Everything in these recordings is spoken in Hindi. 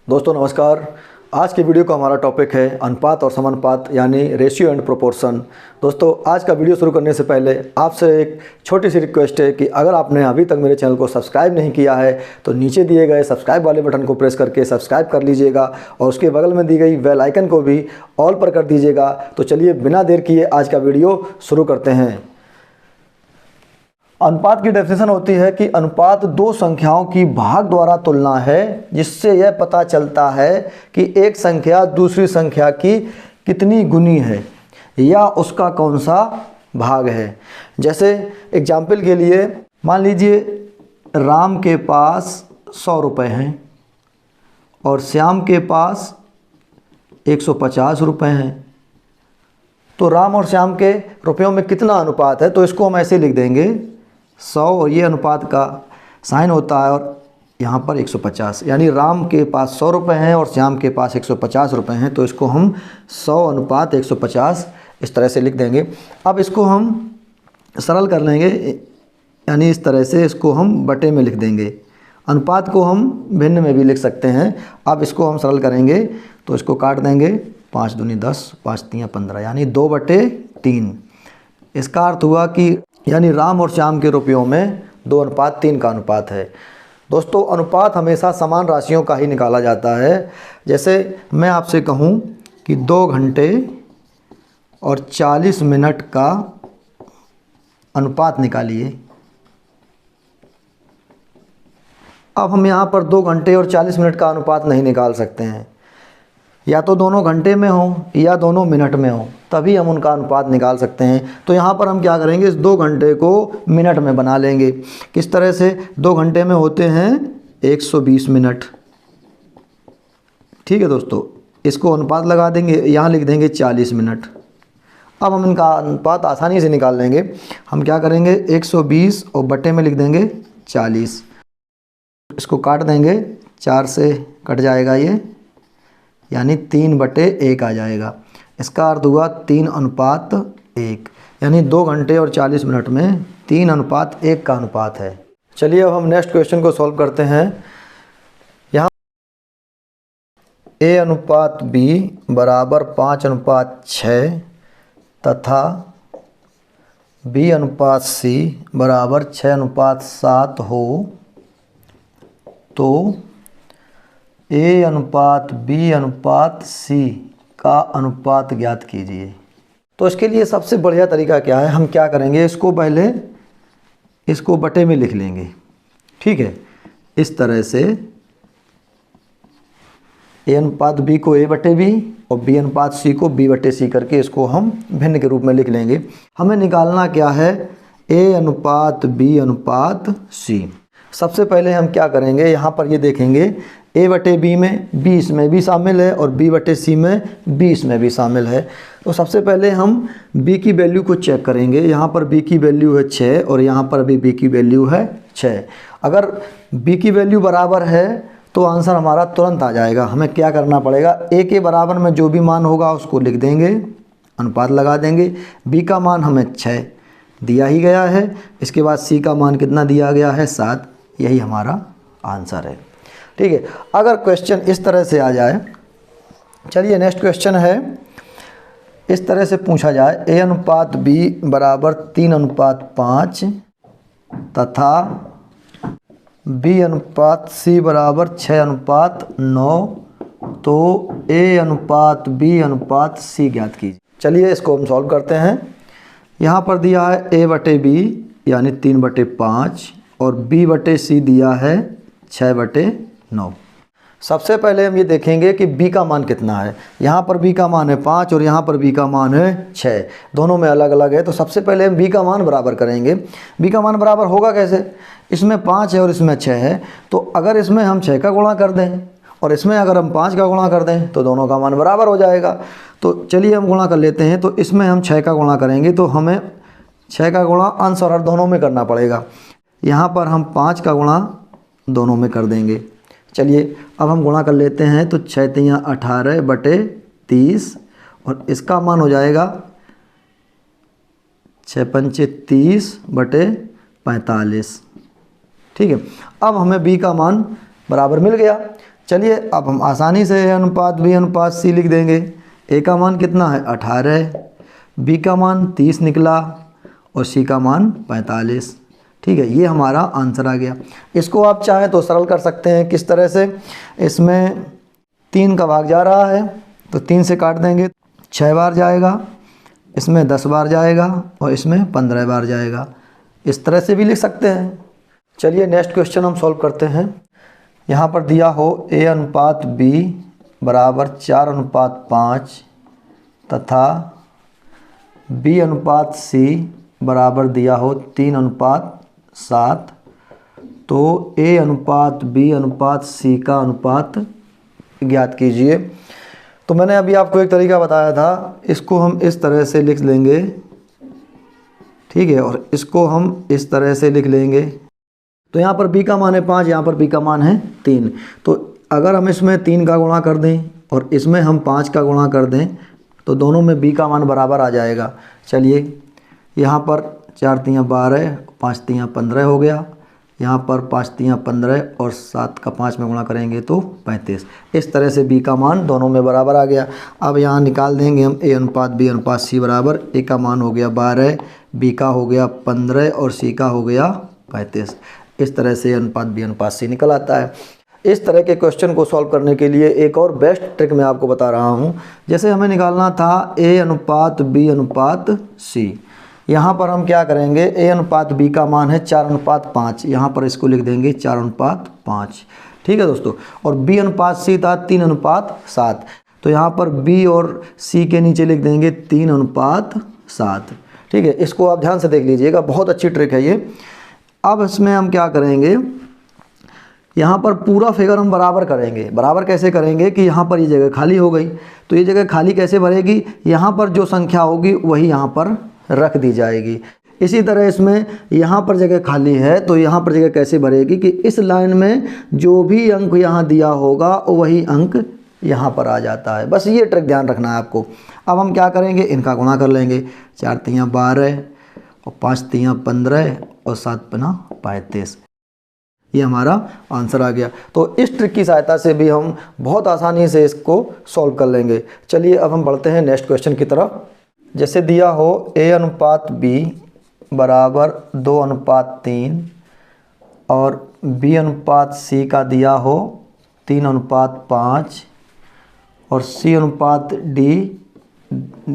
दोस्तों नमस्कार। आज के वीडियो का हमारा टॉपिक है अनुपात और समानुपात यानी रेशियो एंड प्रोपोर्शन। दोस्तों आज का वीडियो शुरू करने से पहले आपसे एक छोटी सी रिक्वेस्ट है कि अगर आपने अभी तक मेरे चैनल को सब्सक्राइब नहीं किया है तो नीचे दिए गए सब्सक्राइब वाले बटन को प्रेस करके सब्सक्राइब कर लीजिएगा और उसके बगल में दी गई बेल आइकन को भी ऑल पर कर दीजिएगा। तो चलिए बिना देर किए आज का वीडियो शुरू करते हैं। अनुपात की डेफिनेशन होती है कि अनुपात दो संख्याओं की भाग द्वारा तुलना है जिससे यह पता चलता है कि एक संख्या दूसरी संख्या की कितनी गुनी है या उसका कौन सा भाग है। जैसे एग्जाम्पल के लिए मान लीजिए राम के पास 100 रुपये हैं और श्याम के पास 150 रुपये हैं, तो राम और श्याम के रुपयों में कितना अनुपात है, तो इसको हम ऐसे लिख देंगे 100 और ये अनुपात का साइन होता है और यहाँ पर 150, यानी राम के पास 100 रुपये हैं और श्याम के पास 150 रुपये हैं, तो इसको हम 100 अनुपात 150 इस तरह से लिख देंगे। अब इसको हम सरल कर लेंगे, यानी इस तरह से इसको हम बटे में लिख देंगे। अनुपात को हम भिन्न में भी लिख सकते हैं। अब इसको हम सरल करेंगे तो इसको काट देंगे, 5 दूनी 10, 5 तियाँ 15, यानी 2/3। इसका अर्थ हुआ कि यानी राम और श्याम के रुपयों में 2:3 का अनुपात है। दोस्तों अनुपात हमेशा समान राशियों का ही निकाला जाता है। जैसे मैं आपसे कहूँ कि 2 घंटे और 40 मिनट का अनुपात निकालिए। अब हम यहाँ पर 2 घंटे और 40 मिनट का अनुपात नहीं निकाल सकते हैं, या तो दोनों घंटे में हो या दोनों मिनट में हो, तभी हम उनका अनुपात निकाल सकते हैं। तो यहाँ पर हम क्या करेंगे, इस 2 घंटे को मिनट में बना लेंगे। किस तरह से, 2 घंटे में होते हैं 120 मिनट। ठीक है दोस्तों, इसको अनुपात लगा देंगे, यहाँ लिख देंगे 40 मिनट। अब हम इनका अनुपात आसानी से निकाल लेंगे। हम क्या करेंगे, 120 और बटे में लिख देंगे 40, इसको काट देंगे, 4 से कट जाएगा ये, यानी 3/1 आ जाएगा। इसका अर्थ हुआ 3:1, यानी 2 घंटे और 40 मिनट में 3:1 का अनुपात है। चलिए अब हम नेक्स्ट क्वेश्चन को सॉल्व करते हैं। यहाँ A/B बराबर 5:6 तथा B/C बराबर 6:7 हो तो A/B/C का अनुपात ज्ञात कीजिए। तो इसके लिए सबसे बढ़िया तरीका क्या है, हम क्या करेंगे, इसको पहले इसको बटे में लिख लेंगे। ठीक है, इस तरह से A/B को A/B और B/C को B/C करके इसको हम भिन्न के रूप में लिख लेंगे। हमें निकालना क्या है, A/B/C। सबसे पहले हम क्या करेंगे, यहाँ पर ये देखेंगे A/B में B इसमें भी शामिल है और B/C में B इसमें भी शामिल है। तो सबसे पहले हम B की वैल्यू को चेक करेंगे। यहाँ पर B की वैल्यू है 6 और यहाँ पर भी B की वैल्यू है 6। अगर B की वैल्यू बराबर है तो आंसर हमारा तुरंत आ जाएगा। हमें क्या करना पड़ेगा, A के बराबर में जो भी मान होगा उसको लिख देंगे, अनुपात लगा देंगे। B का मान हमें 6 दिया ही गया है, इसके बाद C का मान कितना दिया गया है, 7। यही हमारा आंसर है। ठीक है, अगर क्वेश्चन इस तरह से आ जाए, चलिए नेक्स्ट क्वेश्चन है, इस तरह से पूछा जाए A/B बराबर 3:5 तथा B/C बराबर 6:9 तो A/B/C ज्ञात कीजिए। चलिए इसको हम सॉल्व करते हैं। यहाँ पर दिया है A/B यानी 3/5 और B/C दिया है 6/9। सबसे पहले हम ये देखेंगे कि B का मान कितना है। यहाँ पर B का मान है 5 और यहाँ पर B का मान है 6, दोनों में अलग अलग है। तो सबसे पहले हम B का मान बराबर करेंगे। B का मान बराबर होगा कैसे, इसमें 5 है और इसमें 6 है, तो अगर इसमें हम 6 का गुणा कर दें और इसमें अगर हम 5 का गुणा कर दें तो दोनों का मान बराबर हो जाएगा। तो चलिए हम गुणा कर लेते हैं। तो इसमें हम 6 का गुणा करेंगे तो हमें 6 का गुणा अंश और हर दोनों में करना पड़ेगा। यहाँ पर हम 5 का गुणा दोनों में कर देंगे। चलिए अब हम गुणा कर लेते हैं। तो 6 तियाँ 18/30 और इसका मान हो जाएगा 6 पंचे 30/45। ठीक है, अब हमें b का मान बराबर मिल गया। चलिए अब हम आसानी से ए अनुपात बी अनुपात सी लिख देंगे। ए का मान कितना है 18, बी का मान 30 निकला और सी का मान 45। ठीक है, ये हमारा आंसर आ गया। इसको आप चाहें तो सरल कर सकते हैं। किस तरह से, इसमें 3 का भाग जा रहा है तो 3 से काट देंगे, 6 बार जाएगा, इसमें 10 बार जाएगा और इसमें 15 बार जाएगा। इस तरह से भी लिख सकते हैं। चलिए नेक्स्ट क्वेश्चन हम सॉल्व करते हैं। यहाँ पर दिया हो ए अनुपात बी बराबर 4:5 तथा बी अनुपात सी बराबर दिया हो 3:7, तो ए अनुपात बी अनुपात सी का अनुपात ज्ञात कीजिए। तो मैंने अभी आपको एक तरीका बताया था, इसको हम इस तरह से लिख लेंगे, ठीक है, और इसको हम इस तरह से लिख लेंगे। तो यहाँ पर b का मान है 5, यहाँ पर b का मान है 3। तो अगर हम इसमें 3 का गुणा कर दें और इसमें हम 5 का गुणा कर दें तो दोनों में b का मान बराबर आ जाएगा। चलिए यहाँ पर 4 तियाँ 12, 5 तियाँ 15 हो गया, यहाँ पर 5 तियाँ 15 और 7 का 5 में गुणा करेंगे तो 35। इस तरह से b का मान दोनों में बराबर आ गया। अब यहाँ निकाल देंगे हम a अनुपात b अनुपात c बराबर, a का मान हो गया 12, b का हो गया 15 और c का हो गया 35। इस तरह से अनुपात बी अनुपात सी निकल आता है। इस तरह के क्वेश्चन को सॉल्व करने के लिए एक और बेस्ट ट्रिक मैं आपको बता रहा हूँ। जैसे हमें निकालना था ए अनुपात बी अनुपात सी, यहाँ पर हम क्या करेंगे, ए अनुपात बी का मान है 4:5, यहाँ पर इसको लिख देंगे 4:5। ठीक है दोस्तों, और बी अनुपात सी था 3:7, तो यहाँ पर बी और सी के नीचे लिख देंगे 3:7। ठीक है, इसको आप ध्यान से देख लीजिएगा, बहुत अच्छी ट्रिक है ये। अब इसमें हम क्या करेंगे, यहाँ पर पूरा फिगर हम बराबर करेंगे। बराबर कैसे करेंगे कि यहाँ पर ये जगह खाली हो गई, तो ये जगह खाली कैसे भरेगी, यहाँ पर जो संख्या होगी वही यहाँ पर रख दी जाएगी। इसी तरह इसमें यहाँ पर जगह खाली है तो यहाँ पर जगह कैसे भरेगी कि इस लाइन में जो भी अंक यहाँ दिया होगा वही अंक यहाँ पर आ जाता है। बस ये ट्रिक ध्यान रखना है आपको। अब हम क्या करेंगे, इनका गुणा कर लेंगे, 4 तियाँ 12 और 5 तियाँ 15 और 7 पना 35। ये हमारा आंसर आ गया। तो इस ट्रिक की सहायता से भी हम बहुत आसानी से इसको सॉल्व कर लेंगे। चलिए अब हम बढ़ते हैं नेक्स्ट क्वेश्चन की तरफ। जैसे दिया हो ए अनुपात बी बराबर 2:3 और बी अनुपात सी का दिया हो 3:5 और सी अनुपात डी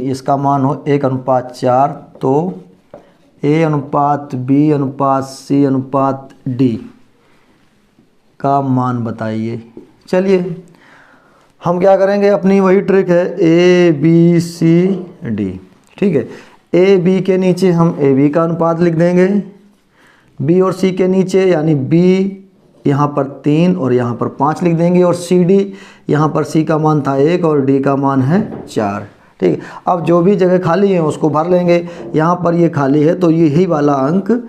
इसका मान हो 1:4, तो ए अनुपात बी अनुपात सी अनुपात डी का मान बताइए। चलिए हम क्या करेंगे, अपनी वही ट्रिक है, ए बी सी डी। ठीक है, ए बी के नीचे हम ए बी का अनुपात लिख देंगे, बी और सी के नीचे यानी बी यहाँ पर 3 और यहाँ पर 5 लिख देंगे, और सी डी यहाँ पर सी का मान था 1 और डी का मान है 4। ठीक है, अब जो भी जगह खाली है उसको भर लेंगे। यहाँ पर ये खाली है तो यही वाला अंक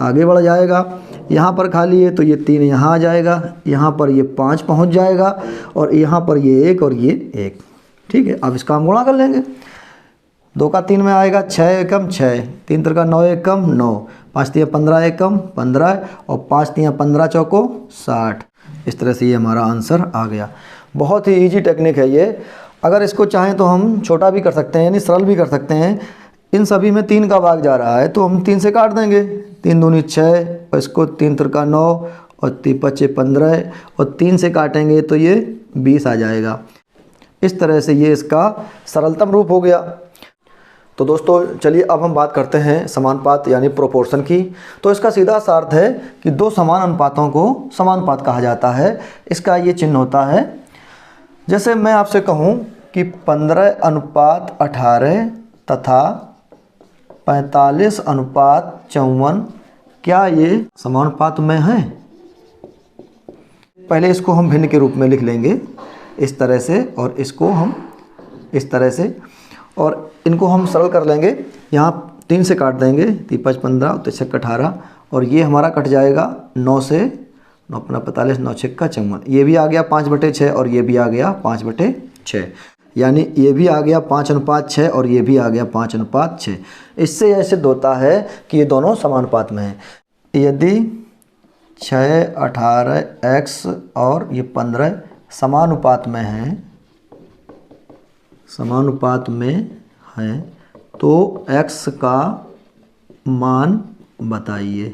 आगे बढ़ जाएगा, यहाँ पर खाली है तो ये 3 यहाँ आ जाएगा, यहाँ पर ये 5 पहुँच जाएगा और यहाँ पर ये 1 और ये 1। ठीक है, अब इसका हम गुणा कर लेंगे। 2 का 3 में आएगा 6 एकम 6, 3 3 9 एकम 9, 5 3 15 एकम 15 और 5 3 15 चौको 60। इस तरह से ये हमारा आंसर आ गया। बहुत ही इजी टेक्निक है ये। अगर इसको चाहें तो हम छोटा भी कर सकते हैं, यानी सरल भी कर सकते हैं। इन सभी में 3 का भाग जा रहा है तो हम 3 से काट देंगे, 3 दूनी 6 और इसको 3 3 9 और 3 5 15 और 3 से काटेंगे तो ये 20 आ जाएगा। इस तरह से ये इसका सरलतम रूप हो गया। तो दोस्तों चलिए अब हम बात करते हैं समानुपात यानी प्रोपोर्शन की। तो इसका सीधा सा अर्थ है कि दो समान अनुपातों को समानुपात कहा जाता है। इसका ये चिन्ह होता है, जैसे मैं आपसे कहूँ कि 15:18 तथा 45:54 क्या ये समानुपात में हैं? पहले इसको हम भिन्न के रूप में लिख लेंगे इस तरह से, और इसको हम इस तरह से, और इनको हम सरल कर लेंगे। यहाँ 3 से काट देंगे, 3 5 15 तो 6 18 और ये हमारा कट जाएगा 9 से, 9 45 9 6 54। ये भी आ गया 5/6 और ये भी आ गया 5/6, यानी ये भी आ गया 5:6 और ये भी आ गया 5:6। इससे यह सिद्ध होता है कि ये दोनों समानुपात में हैं। यदि 6 18 x और ये 15 समानुपात में है तो x का मान बताइए।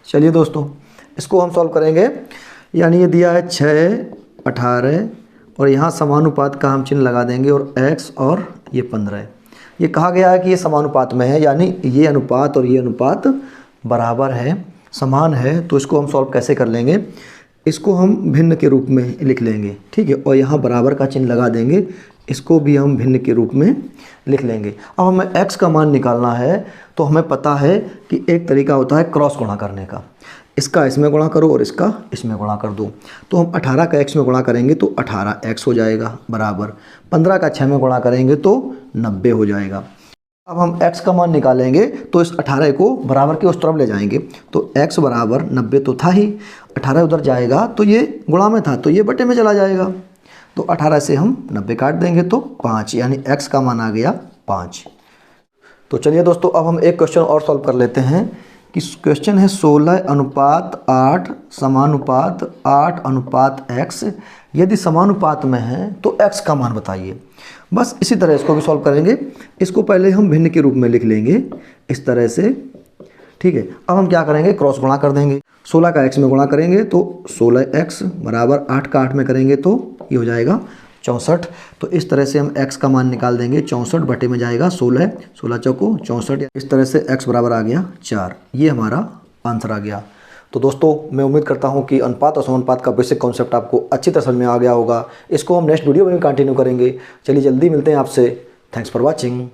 चलिए दोस्तों, इसको हम सॉल्व करेंगे। यानी ये दिया है 6, 18 और यहाँ समानुपात का हम चिन्ह लगा देंगे और x और ये 15 है। ये कहा गया है कि ये समानुपात में है, यानी ये अनुपात और ये अनुपात बराबर है, समान है। तो इसको हम सॉल्व कैसे कर लेंगे, इसको हम भिन्न के रूप में लिख लेंगे, ठीक है। और यहाँ बराबर का चिन्ह लगा देंगे, इसको भी हम भिन्न के रूप में लिख लेंगे। अब हमें x का मान निकालना है तो हमें पता है कि एक तरीका होता है क्रॉस गुणा करने का। इसका इसमें गुणा करो और इसका इसमें गुणा कर दो। तो हम 18 का x में गुणा करेंगे तो 18x हो जाएगा बराबर 15 का 6 में गुणा करेंगे तो 90 हो जाएगा। अब हम x का मान निकालेंगे तो इस 18 को बराबर के उस तरफ ले जाएंगे तो x बराबर 90 तो था ही, 18 उधर जाएगा तो ये गुणा में था तो ये बटे में चला जाएगा। तो 18 से हम 90 काट देंगे तो 5, यानी x का मान आ गया 5। तो चलिए दोस्तों, अब हम एक क्वेश्चन और सॉल्व कर लेते हैं कि क्वेश्चन है 16:8 समानुपात 8:x। यदि समानुपात में है तो x का मान बताइए। बस इसी तरह इसको भी सॉल्व करेंगे। इसको पहले हम भिन्न के रूप में लिख लेंगे इस तरह से, ठीक है। अब हम क्या करेंगे, क्रॉस गुणा कर देंगे। 16 का x में गुणा करेंगे तो 16x बराबर 8 का 8 में करेंगे तो ये हो जाएगा 64। तो इस तरह से हम x का मान निकाल देंगे। 64 बटे में जाएगा 16, 16 चौको 64। इस तरह से x बराबर आ गया 4। ये हमारा आंसर आ गया। तो दोस्तों, मैं उम्मीद करता हूँ कि अनुपात और समानुपात का बेसिक कॉन्सेप्ट आपको अच्छी तरह समझ में आ गया होगा। इसको हम नेक्स्ट वीडियो में भी कंटिन्यू करेंगे। चलिए जल्दी मिलते हैं आपसे। Thanks for watching.